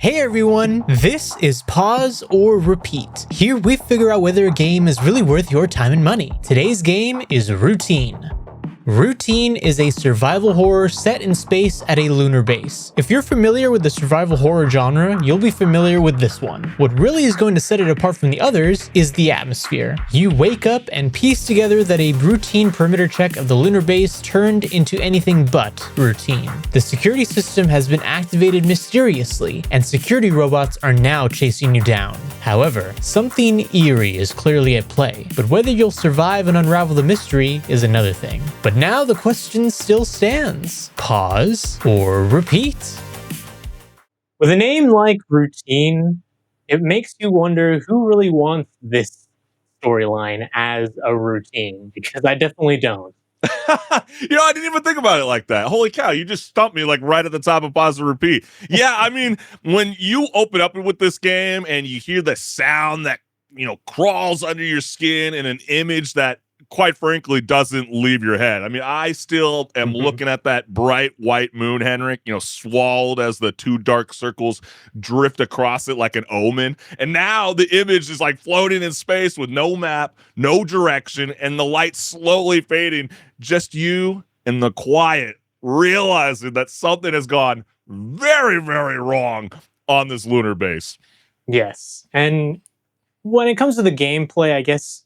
Hey everyone, this is Pause or Repeat. Here we figure out whether a game is really worth your time and money. Today's game is Routine. Routine is a survival horror set in space at a lunar base. If you're familiar with the survival horror genre, you'll be familiar with this one. What really is going to set it apart from the others is the atmosphere. You wake up and piece together that a routine perimeter check of the lunar base turned into anything but routine. The security system has been activated mysteriously, and security robots are now chasing you down. However, something eerie is clearly at play, but whether you'll survive and unravel the mystery is another thing. But now the question still stands. Pause or repeat? With a name like Routine, it makes you wonder who really wants this storyline as a routine, because I definitely don't. I didn't even think about it like that. Holy cow, you just stumped me like right at the top of pause and repeat. Yeah, I mean, when you open up with this game and you hear the sound that, crawls under your skin in an image that quite frankly doesn't leave your head. I mean, I still am looking at that bright white moon, Henrik, swallowed as the two dark circles drift across it like an omen. And now the image is like floating in space with no map, no direction, and the light slowly fading. Just you and the quiet realizing that something has gone very, very wrong on this lunar base. Yes. And when it comes to the gameplay, I guess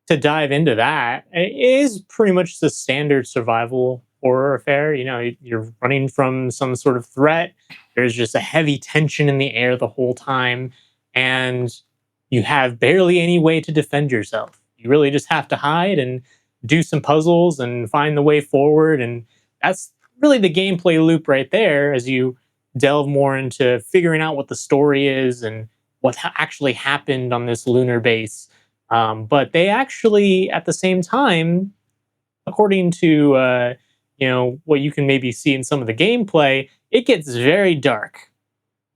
to dive into that, it is pretty much the standard survival horror affair. You're running from some sort of threat. There's just a heavy tension in the air the whole time, and you have barely any way to defend yourself. You really just have to hide and do some puzzles and find the way forward. And that's really the gameplay loop right there as you delve more into figuring out what the story is and what actually happened on this lunar base. But they actually, at the same time, according to what you can maybe see in some of the gameplay, it gets very dark.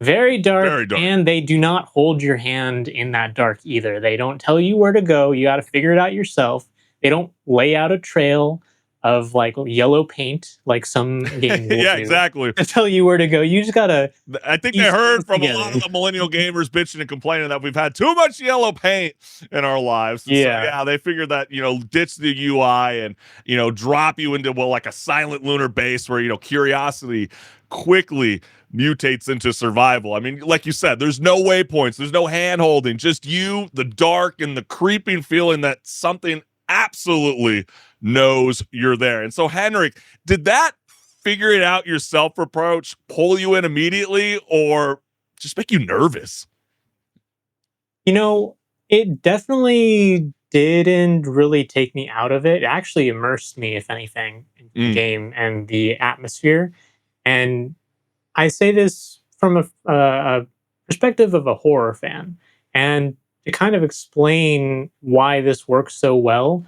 Very dark, Very dark. and they do not hold your hand in that dark either. They don't tell you where to go. You got to figure it out yourself. They don't lay out a trail of like yellow paint like some games will Yeah, do exactly. to tell you where to go. You just gotta. I think they heard from a lot of the millennial gamers bitching and complaining that we've had too much yellow paint in our lives. And Yeah. So, they figured that, ditch the UI and, drop you into, like a silent lunar base where, curiosity quickly mutates into survival. I mean, like you said, there's no waypoints, there's no hand holding, just you, the dark, and the creeping feeling that something absolutely knows you're there. And so, Henrik, did that figure it out yourself approach pull you in immediately or just make you nervous? It definitely didn't really take me out of it. It actually immersed me, if anything, in the game and the atmosphere. And I say this from a perspective of a horror fan. And to kind of explain why this works so well,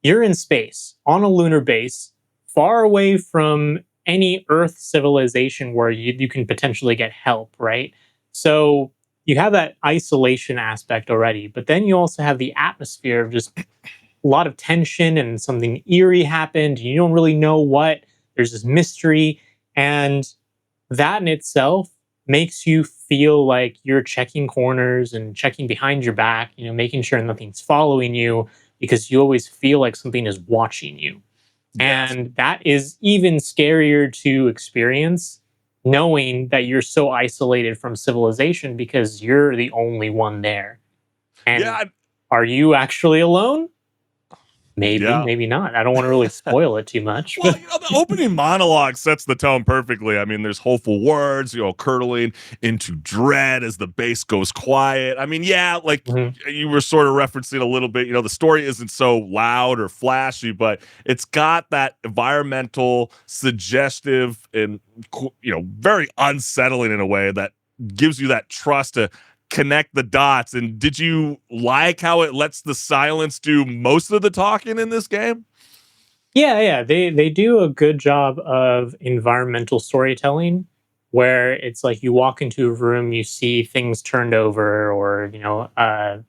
you're in space on a lunar base, far away from any Earth civilization where you can potentially get help, right? So you have that isolation aspect already, but then you also have the atmosphere of just a lot of tension and something eerie happened. You don't really know what. There's this mystery, and that in itself makes you feel like you're checking corners and checking behind your back, making sure nothing's following you, because you always feel like something is watching you. Yes. And that is even scarier to experience, knowing that you're so isolated from civilization because you're the only one there. And are you actually alone? Maybe not. I don't want to really spoil it too much. Well, the opening monologue sets the tone perfectly. I mean, there's hopeful words, curdling into dread as the bass goes quiet. I mean, you were sort of referencing a little bit, the story isn't so loud or flashy, but it's got that environmental, suggestive, and, very unsettling in a way that gives you that trust to connect the dots. And did you like how it lets the silence do most of the talking in this game? Yeah. They do a good job of environmental storytelling where it's like you walk into a room, you see things turned over, or, a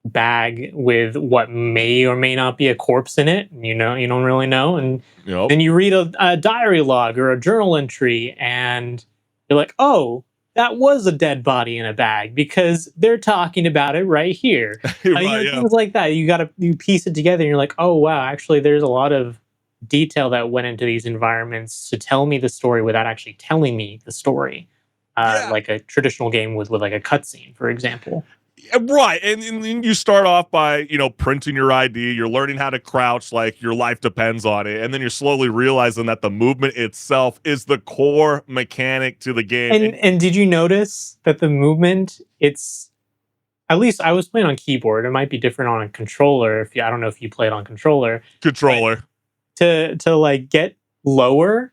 bag with what may or may not be a corpse in it. You don't really know. And then you read a diary log or a journal entry, and you're like, oh, that was a dead body in a bag because they're talking about it right here. Right, yeah. Things like that. You piece it together and you're like, oh wow, actually there's a lot of detail that went into these environments to tell me the story without actually telling me the story. Yeah. Like a traditional game with like a cutscene, for example. Right. And you start off by, printing your ID. You're learning how to crouch like your life depends on it. And then you're slowly realizing that the movement itself is the core mechanic to the game. And did you notice that the movement, it's at least I was playing on keyboard. It might be different on a controller. I don't know if you played on controller, but Controller. to like get lower,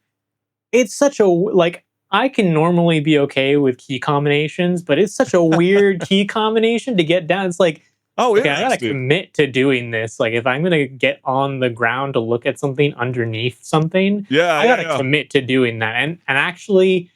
it's such a like I can normally be okay with key combinations, but it's such a weird key combination to get down. It's like, Oh, okay, I gotta interesting. commit to doing this. Like, if I'm gonna get on the ground to look at something underneath something, Yeah, I yeah, gotta yeah. commit to doing that. And actually,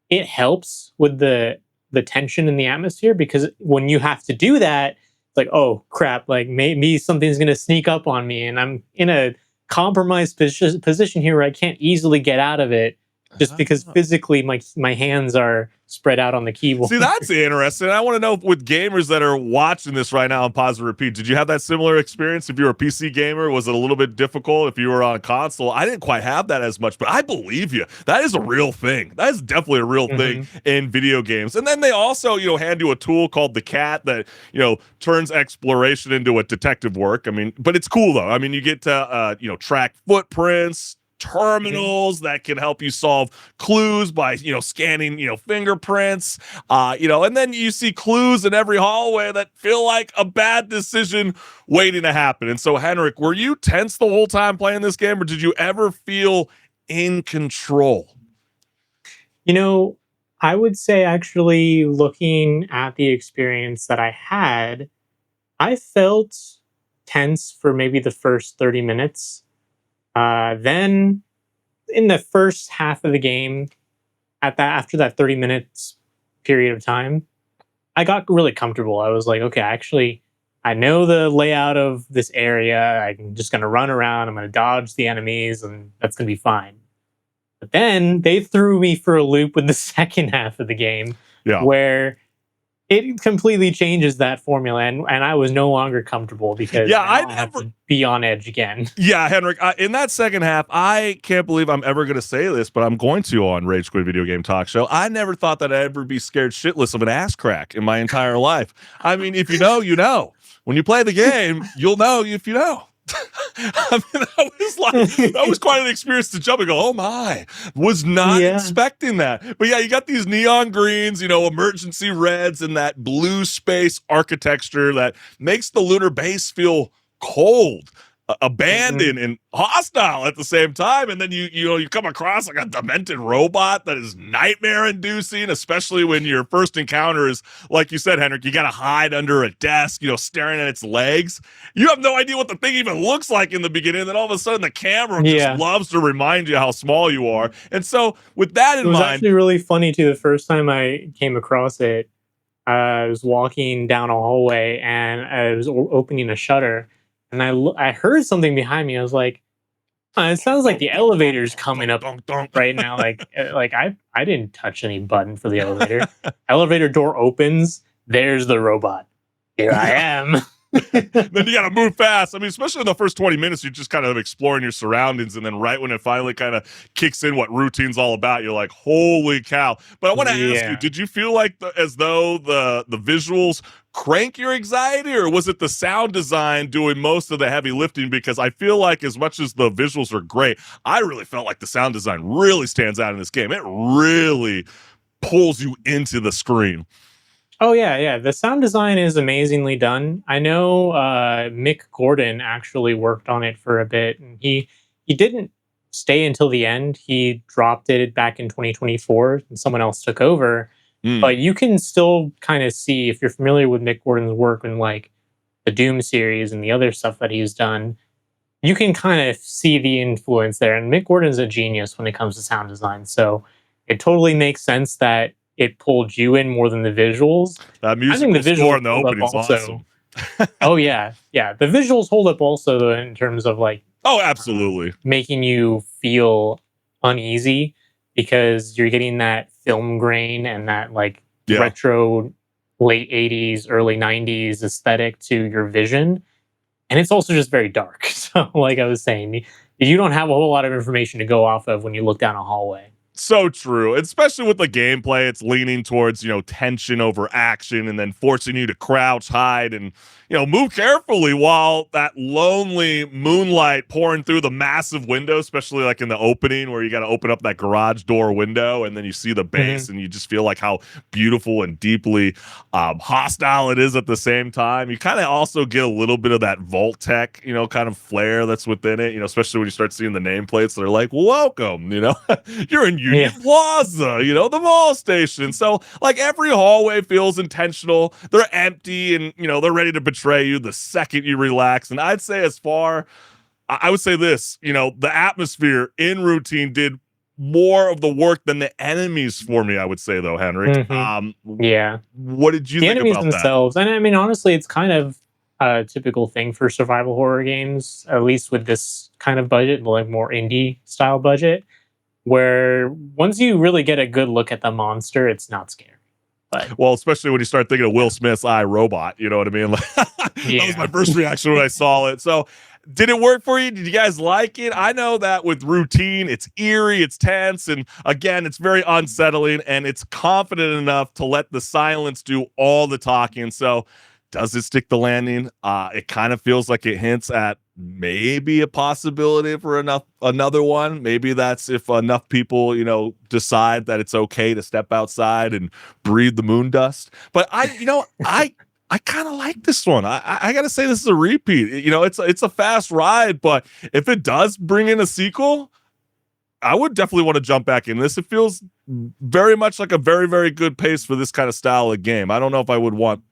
it helps with the tension in the atmosphere because when you have to do that, it's like, oh crap, like maybe something's gonna sneak up on me, and I'm in a compromised position here where I can't easily get out of it just because Ah. physically my hands are spread out on the keyboard. See, that's interesting. I want to know with gamers that are watching this right now on pause and repeat, did you have that similar experience? If you were a PC gamer, was it a little bit difficult? If you were on a console, I didn't quite have that as much, but I believe you. That is a real thing. That is definitely a real thing in video games. And then they also, hand you a tool called the cat that, turns exploration into a detective work. I mean, but it's cool though. I mean, you get to, track footprints, terminals that can help you solve clues by scanning fingerprints, and then you see clues in every hallway that feel like a bad decision waiting to happen. And so, Henrik, were you tense the whole time playing this game, or did you ever feel in control? I would say actually looking at the experience that I had, I felt tense for maybe the first 30 minutes. Then in the first half of the game, after that 30 minutes period of time, I got really comfortable. I was like, okay, actually, I know the layout of this area. I'm just gonna run around. I'm gonna dodge the enemies, and that's gonna be fine. But then they threw me for a loop with the second half of the game, Yeah. where it completely changes that formula, and I was no longer comfortable because Yeah, now I have to be on edge again. Yeah, Henrik, in that second half, I can't believe I'm ever going to say this, but I'm going to on Rage Quit Video Game Talk Show. I never thought that I'd ever be scared shitless of an ass crack in my entire life. I mean, if you know, you know. When you play the game, you'll know if you know. I mean, that was quite an experience to jump and go, oh my, was not expecting that. But yeah, you got these neon greens, emergency reds, and that blue space architecture that makes the lunar base feel cold, abandoned, and hostile at the same time. And then you come across like a demented robot that is nightmare inducing, especially when your first encounter is, like you said, Henrik, you got to hide under a desk, staring at its legs. You have no idea what the thing even looks like in the beginning. And then all of a sudden the camera just loves to remind you how small you are. And so with that in mind, it was actually really funny too. The first time I came across it, I was walking down a hallway and I was opening a shutter, and I heard something behind me. I was like, it sounds like the elevator's coming up right now. Like I didn't touch any button for the elevator. Elevator door opens. There's the robot. Here I am. Then you got to move fast. I mean, especially in the first 20 minutes, you're just kind of exploring your surroundings. And then right when it finally kind of kicks in what routine's all about, you're like, holy cow. But I want to ask you, did you feel like as though the visuals crank your anxiety, or was it the sound design doing most of the heavy lifting? Because I feel like as much as the visuals are great, I really felt like the sound design really stands out in this game. It really pulls you into the screen. Oh yeah. The sound design is amazingly done. I know Mick Gordon actually worked on it for a bit, and he didn't stay until the end. He dropped it back in 2024, and someone else took over. But you can still kind of see, if you're familiar with Mick Gordon's work in like the Doom series and the other stuff that he's done, you can kind of see the influence there. And Mick Gordon's a genius when it comes to sound design, so it totally makes sense that it pulled you in more than the visuals. That musical score in the opening is awesome. Oh yeah. The visuals hold up also though, in terms of like, oh, absolutely, making you feel uneasy because you're getting that film grain and that like Yeah. retro late 80s, early 90s aesthetic to your vision. And it's also just very dark. So, like I was saying, you don't have a whole lot of information to go off of when you look down a hallway. So true, especially with the gameplay. It's leaning towards, tension over action and then forcing you to crouch, hide, and, move carefully while that lonely moonlight pouring through the massive window, especially like in the opening where you got to open up that garage door window and then you see the base and you just feel like how beautiful and deeply hostile it is at the same time. You kind of also get a little bit of that Vault Tech, kind of flair that's within it, especially when you start seeing the nameplates that are like, welcome, you're in Union Plaza, the mall station. So like every hallway feels intentional. They're empty and, they're ready to betray you the second you relax. And I'd say I would say this, the atmosphere in Routine did more of the work than the enemies for me, I would say though, Henrik. Yeah. What did you The think enemies about that? themselves, and I mean, honestly, it's kind of a typical thing for survival horror games, at least with this kind of budget, like more indie style budget, where once you really get a good look at the monster, it's not scary. But Well, especially when you start thinking of Will Smith's I, Robot, you know what I mean? Like, that was my first reaction when I saw it. So did it work for you? Did you guys like it? I know that with Routine, it's eerie, it's tense, and again, it's very unsettling, and it's confident enough to let the silence do all the talking. So does it stick the landing? It kind of feels like it hints at maybe a possibility for another one. Maybe that's if enough people, decide that it's okay to step outside and breathe the moon dust. But I kind of like this one. I gotta say this is a repeat. It's a fast ride, but if it does bring in a sequel, I would definitely want to jump back in this. It feels very much like a very, very good pace for this kind of style of game. I don't know if I would want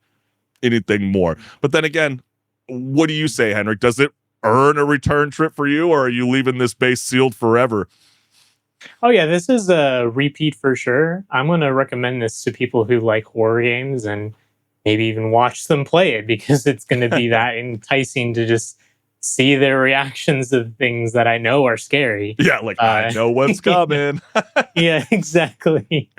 anything more. But then again, what do you say, Henrik? Does it earn a return trip for you, or are you leaving this base sealed forever? oh yeah, this is a repeat for sure. I'm going to recommend this to people who like horror games and maybe even watch them play it because it's going to be that enticing to just see their reactions to things that I know are scary. Yeah, like I know what's coming. Yeah, exactly.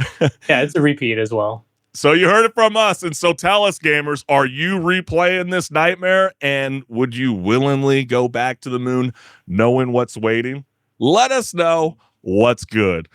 Yeah, it's a repeat as well. So you heard it from us. And so tell us, gamers, are you replaying this nightmare? And would you willingly go back to the moon knowing what's waiting? Let us know what's good.